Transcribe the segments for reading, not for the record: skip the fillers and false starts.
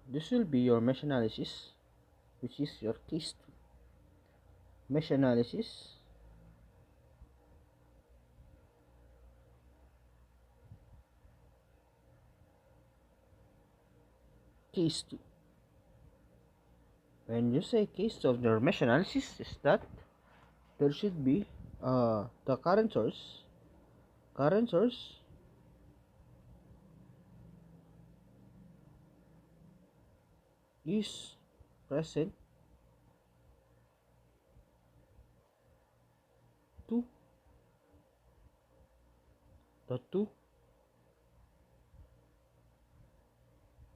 this will be your mesh analysis, which is your case 2. Mesh analysis. Case 2. When you say case 2 of your mesh analysis, is that there should be the current source is present to the two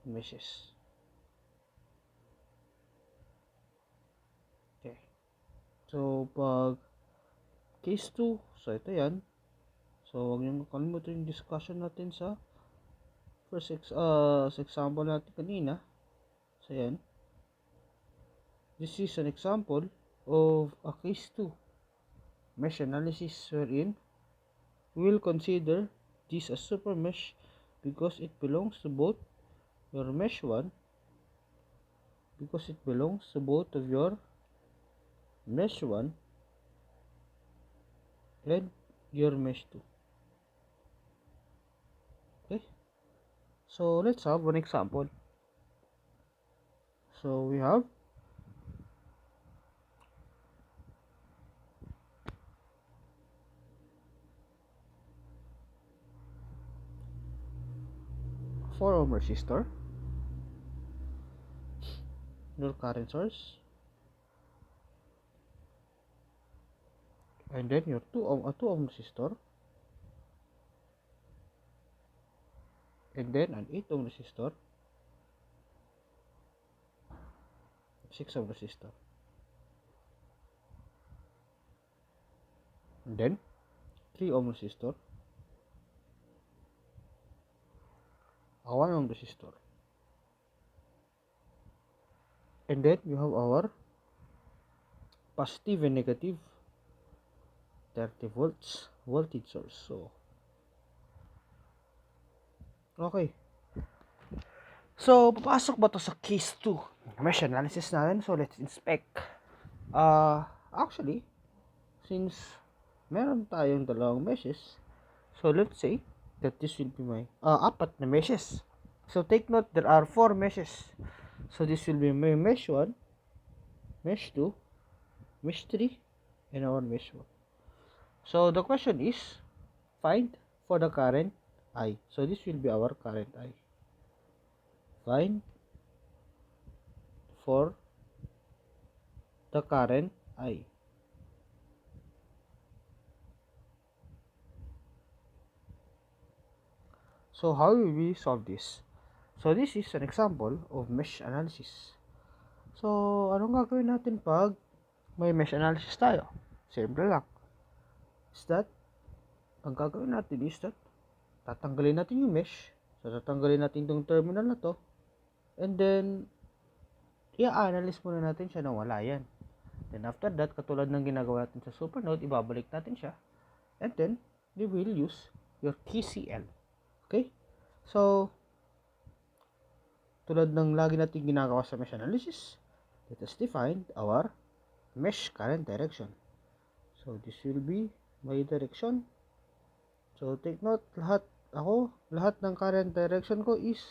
meshes. Okay. So, pag case 2, so ito yan. So, huwag niyong kalimutan yung discussion natin sa sa example natin kanina. So, yan. This is an example of a case 2 mesh analysis wherein we will consider this as super mesh because it belongs to both your mesh 1 because it belongs to both of your mesh 1 and your mesh 2. Okay, so let's have one example. So we have a 4 ohm resistor, your current source, and then your 2 ohm resistor, and then an 8 ohm resistor, 6 ohm resistor, and then 3 ohm resistor, a 1 ohm resistor, and then you have our positive and negative 30 volts voltage source. So okay, so papasok ba to sa case 2 mesh analysis natin? So let's inspect. Actually, since meron tayong dalawang meshes, so let's say that this will be my apat na meshes. So take note, there are 4 meshes. So this will be my mesh 1, mesh 2, mesh 3, and our mesh 1. So the question is, find for the current I. So this will be our current I. Find for the current I. So how will we solve this? So this is an example of mesh analysis. So anong gagawin natin pag may mesh analysis tayo? Simple lang. Is that ang gagawin natin is that tatanggalin natin yung mesh. So tatanggalin natin itong terminal na to. And then i-analyze muna natin siya na wala yan. Then after that, katulad ng ginagawa natin sa supernode, ibabalik natin siya. And then we will use your KCL. Okay? So tulad ng lagi natin ginagawa sa mesh analysis, let us define our mesh current direction. So this will be my direction. So take note, lahat ng current direction ko is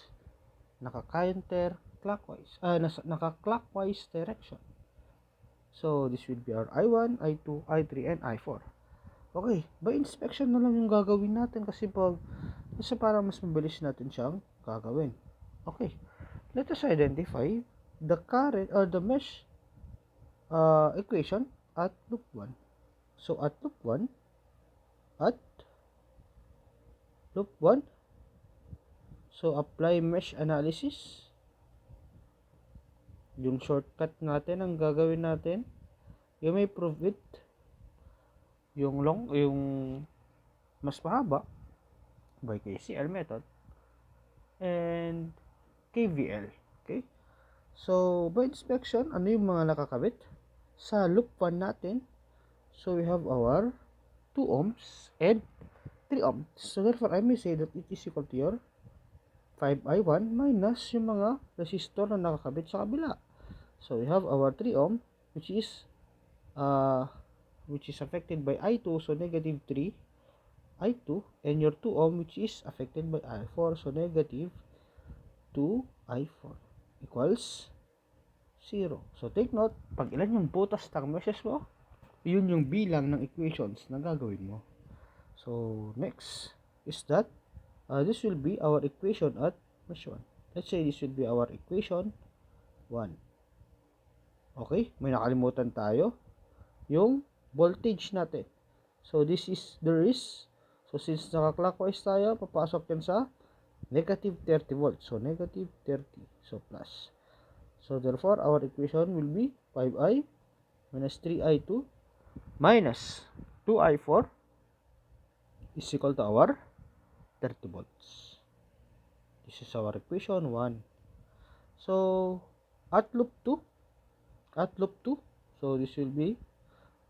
naka-counterclockwise, naka-clockwise direction. So this will be our I1, I2, I3, and I4. Okay, by inspection na lang yung gagawin natin kasi para mas mabilis natin siyang gagawin. Okay, let us identify the current or the mesh equation at loop 1. So at loop 1, so apply mesh analysis. Yung shortcut natin ang gagawin natin, you may prove it yung mas mahaba by KCL method and KVL. Okay? So by inspection, ano yung mga nakakabit sa loop 1 natin? So we have our 2 ohms and 3 ohms. So therefore I may say that it is equal to your 5i1 minus yung mga resistor na nakakabit sa kabila. So we have our 3 ohm which is affected by I2, so negative 3 I2, and your 2 ohm which is affected by I4, so negative 2 I4 equals 0. So take note, pag ilan yung butas ng meshes mo, yun yung bilang ng equations na gagawin mo. So next is that this will be our equation at mesh 1. Let's say this will be our equation 1. Okay, may nakalimutan tayo, yung voltage natin. So this is the risk. So since naka-clockwise tayo, papasok yan sa negative 30 volts. So negative 30, so plus. So therefore our equation will be 5i minus 3i2 minus 2i4 is equal to our 30 volts. This is our equation 1. So at loop 2, so this will be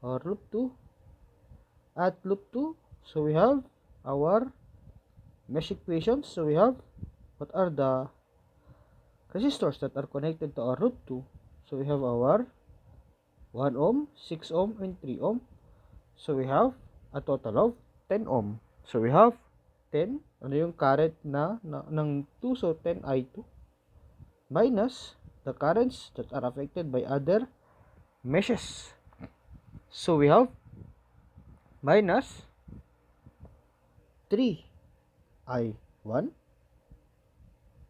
our loop 2. At loop 2, so we have our mesh equations. So we have what are the resistors that are connected to our loop 2. So we have our 1 ohm, 6 ohm, and 3 ohm. So we have a total of 10 ohm. So we have 10, ano yung current ng 2, so 10i2 minus the currents that are affected by other meshes. So we have minus 3i1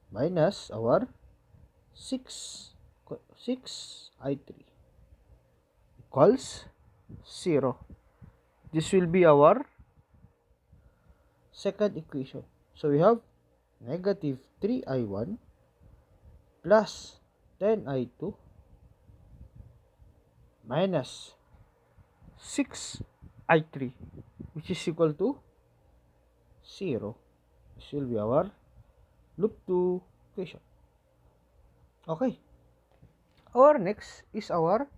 minus our 6i3 equals 0. This will be our second equation. So we have negative 3i1 plus 10i2 minus 6i3 which is equal to 0. This will be our loop 2 equation. Okay. Our next is our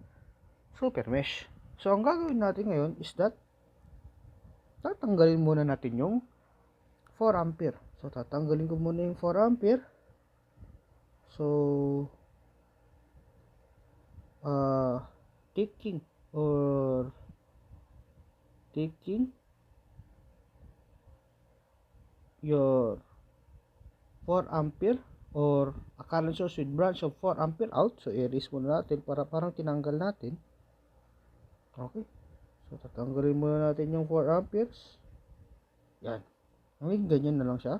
super mesh. So ang gagawin natin ngayon is that tatanggalin muna natin yung 4 ampere. So tatanggalin ko muna yung 4 ampere. So taking your 4 ampere or a current source with branch of 4 ampere out. So erase muna natin para parang tinanggal natin. Okay. So tatanggalin muna natin yung 4 amperes. Yan. Hanggang ganyan na lang siya.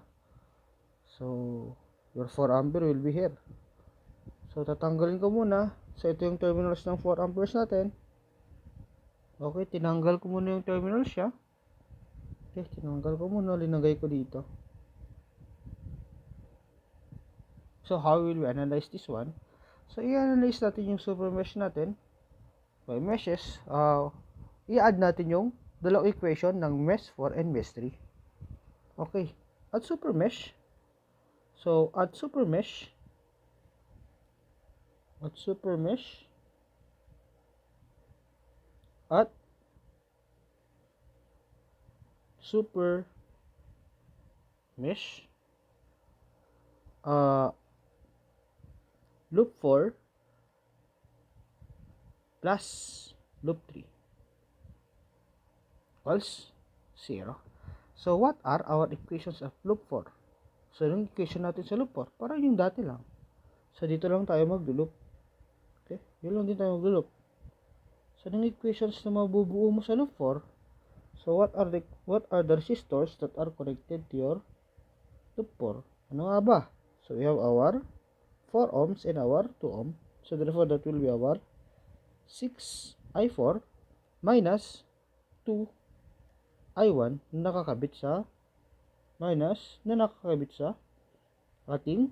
So your 4 ampere will be here. So tatanggalin ko muna. So ito yung terminals ng 4 amperes natin. Okay, tinanggal ko muna yung terminals siya. Okay, tinanggal ko muna, linagay ko dito. So how will we analyze this one? So i-analyze natin yung super mesh natin by meshes. I-add natin yung dalawang equation ng mesh 4 and mesh 3. Okay, at super mesh. So at super mesh at super mesh loop 4 plus loop 3 equals 0. So what are our equations of loop 4? So yung equation natin sa loop 4 parang yung dati lang. So dito lang tayo mag-loop. Okay, yun lang din tayo mag-loop. So yung equations na mabubuo mo sa loop 4, so what are the resistors that are connected to your loop 4? Ano nga ba? So we have our 4 ohms and our 2 ohm. So therefore that will be our 6i4 minus 2i1 na nakakabit sa ating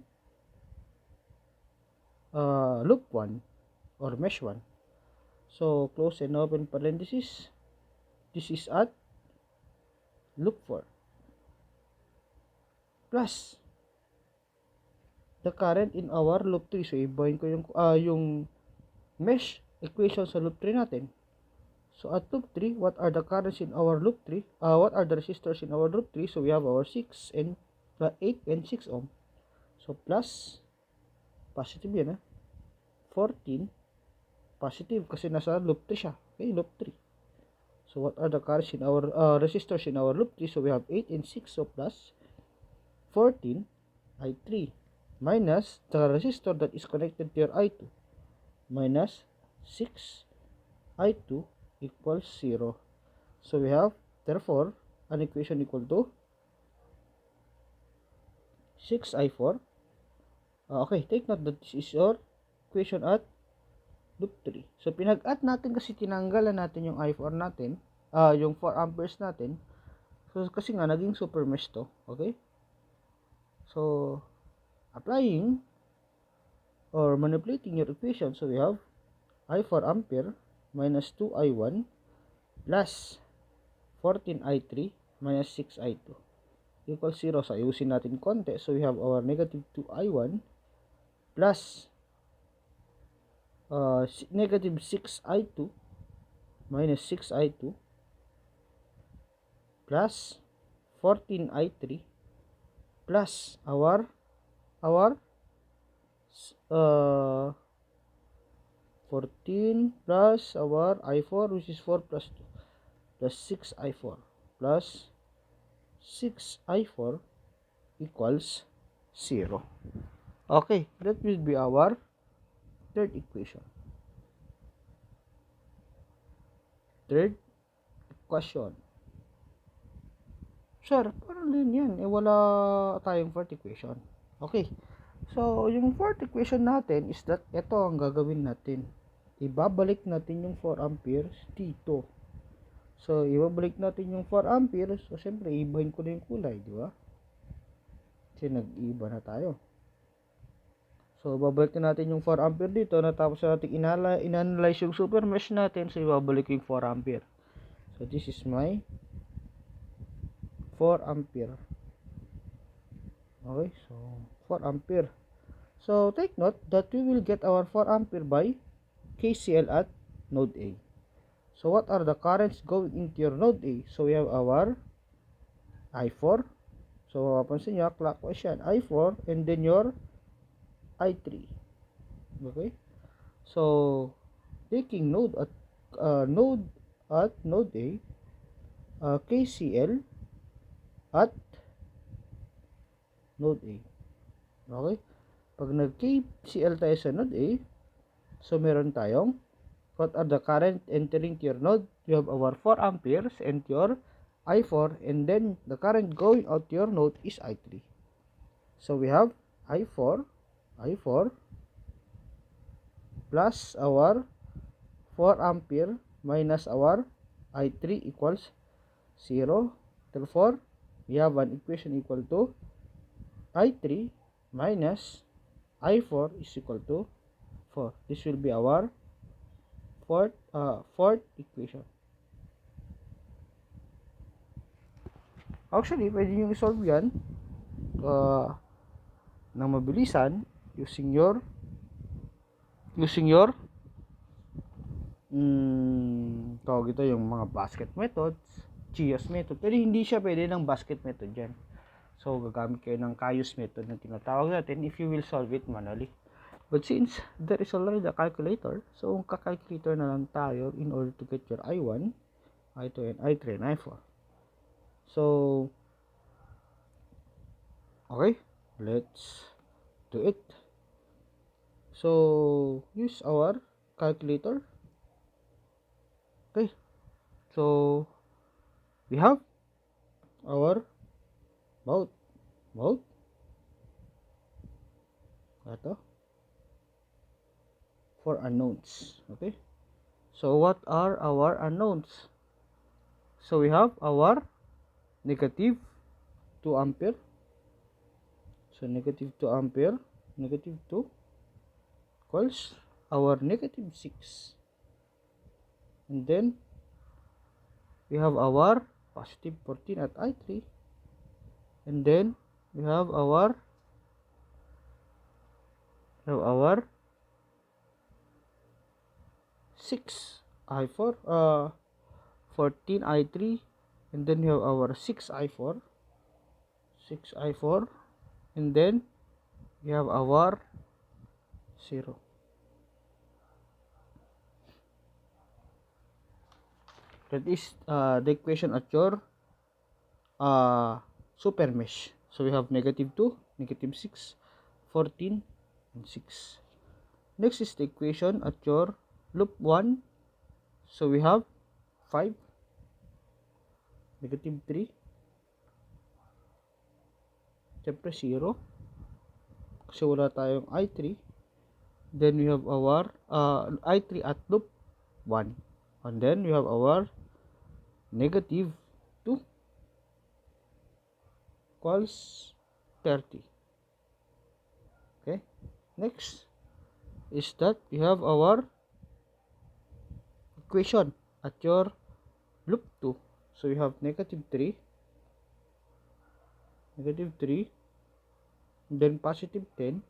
loop 1 or mesh 1. So close and open parenthesis. This is at loop 4 plus the current in our loop 3. So ibahin ko yung mesh equation sa loop 3 natin. So at loop 3, what are the currents in our loop 3? What are the resistors in our loop 3? So we have our 8 and 6 ohm. So plus, positive yan 14, positive kasi nasa loop 3 siya. Okay, loop 3. So what are the currents in our resistors in our loop 3? So we have 8 and 6. So plus 14 I3 minus the resistor that is connected to your I2 minus 6 I2 equals 0. So we have therefore an equation equal to 6I4. Okay, take note that this is your equation at loop 3. So pinag-add natin kasi tinanggalan natin yung I4 natin, yung 4 amperes natin. So kasi nga naging super mesh to, okay? So applying or manipulating your equation, so we have I4 ampere minus 2I1 plus 14I3 minus 6I2 equals 0. So ayusin natin konti. So we have our negative 2I1 plus negative 6I2 minus 6I2 plus 14I3 plus our 14 plus our I4, which is 4 plus 2 plus 6I4 plus 6I4 equals 0. Okay, that will be our third equation. Third question. Sir, parang din yan. Wala tayong fourth equation. Okay. So, yung fourth equation natin is that ito ang gagawin natin. Ibabalik natin yung 4 amperes dito. So, ibabalik natin yung 4 amperes. So, syempre, ibahin ko na yung kulay, di ba? Kasi nag-iba na tayo. So, babalik natin yung 4 ampere dito. Natapos natin inanalyze yung super mesh natin. So, ibabalik yung 4 ampere. So, this is my 4 ampere. Okay, so 4 ampere. So, take note that we will get our 4 ampere by KCL at node A. So, what are the currents going into your node A? So, we have our I4. So, mapapansin nyo, clockwise yan. I4 and then your I3. Okay? So, taking node at node A, KCL at node A. Okay? Pag nag-KCL tayo sa node A, so meron tayong what are the current entering to your node? You have our 4 amperes and your I4, and then the current going out to your node is I3. So we have I4 plus our 4 ampere minus our I3 equals 0. Therefore, we have an equation equal to I3 minus I4 is equal to 4. This will be our fourth equation. Actually, pwede nyo i-solve yan ng mabilisan using your tawag ito yung mga basket methods, Chios method. Pero hindi siya pwede ng basket method dyan. So, gagamit kayo ng Chios method na tinatawag natin if you will solve it manually. But since there is already a calculator, so kakalculator na lang tayo in order to get your I1, I2, and I3, and I4. So, okay, let's do it. So, use our calculator. Okay, so we have our both ito for unknowns. Okay, so what are our unknowns? So we have our negative 2 ampere. So negative 2 ampere, negative 2 equals our negative 6. And then we have our positive 14 at I3. And then we have our 6 I4, 14 I3, and then we have our 6 I4, and then we have our 0. That is the equation at your super mesh. So we have -2, -6, 14, and 6. Next is the equation at your loop 1. So we have 5, -3, syempre 0, kasi wala tayong I3. Then we have our I3 at loop 1. And then we have our -2 equals 30. Okay, next is that we have our equation at your loop 2. So we have -3, then +10,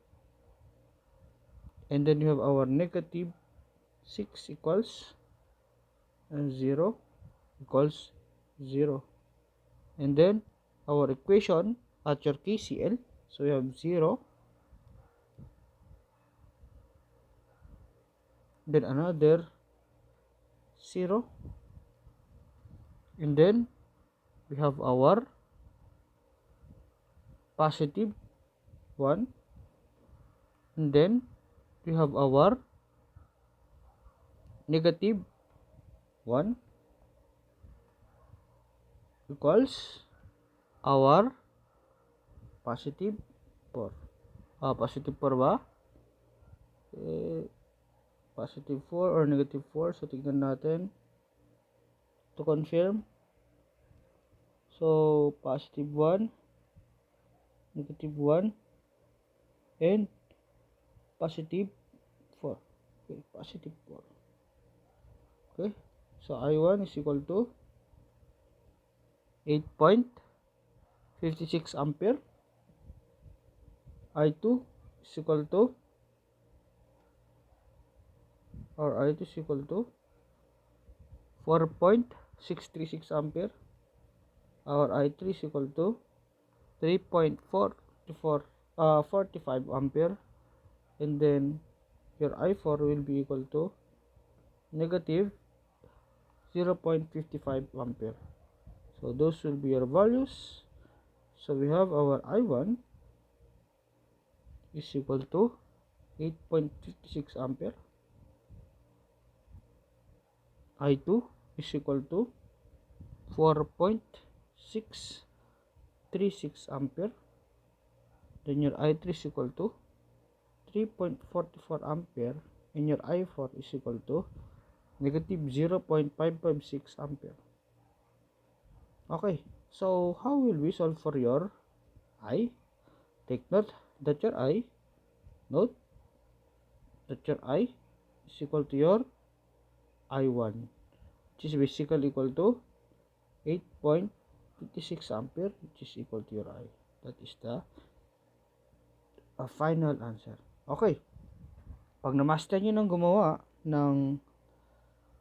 and then you have our -6 equals 0 equals 0, and then our equation at your KCL. So we have 0, then another 0, and then we have our +1, and then we have our -1 equals our +4. +4 ba? +4 or -4. So tignan natin to confirm. So +1, -1, and +4. Okay, +4. Okay, so I1 is equal to 8.56 ampere. I2 is equal to, or I2 is equal to 4.636 ampere. Our I3 is equal to 3.45 ampere, and then your I4 will be equal to -0.55 ampere. So those will be your values. So we have our I1 is equal to 8.56 ampere. I2 is equal to 4.636 ampere. Then your I3 is equal to 3.44 ampere, and your I4 is equal to -0.556 ampere. Okay, so how will we solve for your I? Take note that your I is equal to your I1, which is basically equal to 8.56 ampere, which is equal to your I. That is the final answer. Okay, pag na-master nyo ng gumawa ng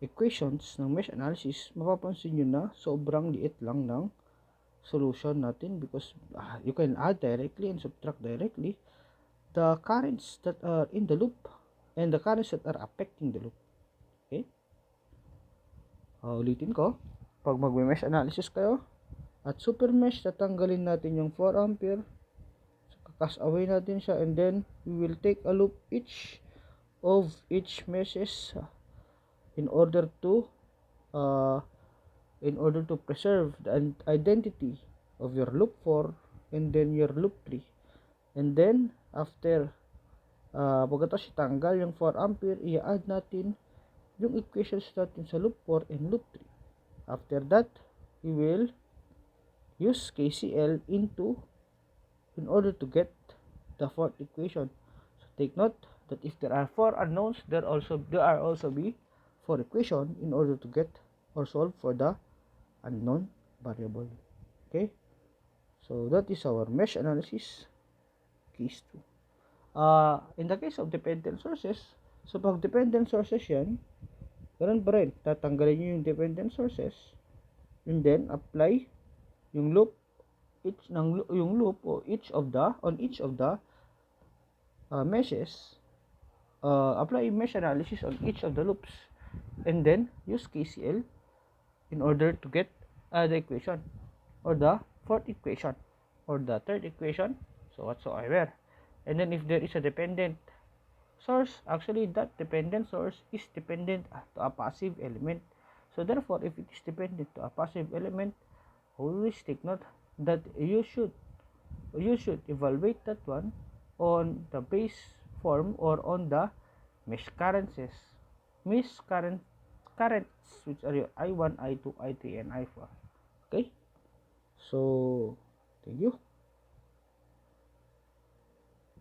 equations ng mesh analysis, mapapansin nyo na sobrang liit lang ng solution natin, because you can add directly and subtract directly the currents that are in the loop and the currents that are affecting the loop. Okay, ulitin ko, pag mag-mesh analysis kayo at super mesh, tatanggalin natin yung 4 ampere, so kakas away natin siya, and then we will take a loop each meshes in order to preserve the identity of your loop 4 and then your loop 3. And then after pagkatapos itanggal yung 4 ampere, i-add natin yung equations natin sa loop 4 and loop 3. After that, we will use KCL in order to get the fourth equation. So take note that if there are 4 unknowns, there are also be 4 equation in order to get or solve for the unknown variable. Okay, so that is our mesh analysis case 2. In the case of dependent sources, so pag dependent sources yan, ganun pa rin, tatanggalin nyo yung dependent sources, and then apply yung loop, each of the meshes, apply mesh analysis on each of the loops, and then use KCL in order to get the equation, or the fourth equation, or the third equation, so whatsoever. And then if there is a dependent source, actually that dependent source is dependent to a passive element. So therefore, if it is dependent to a passive element, always take note that you should evaluate that one on the base form, or on the mesh currents, which are your I1, I2, I3, and I4. Okay, so thank you.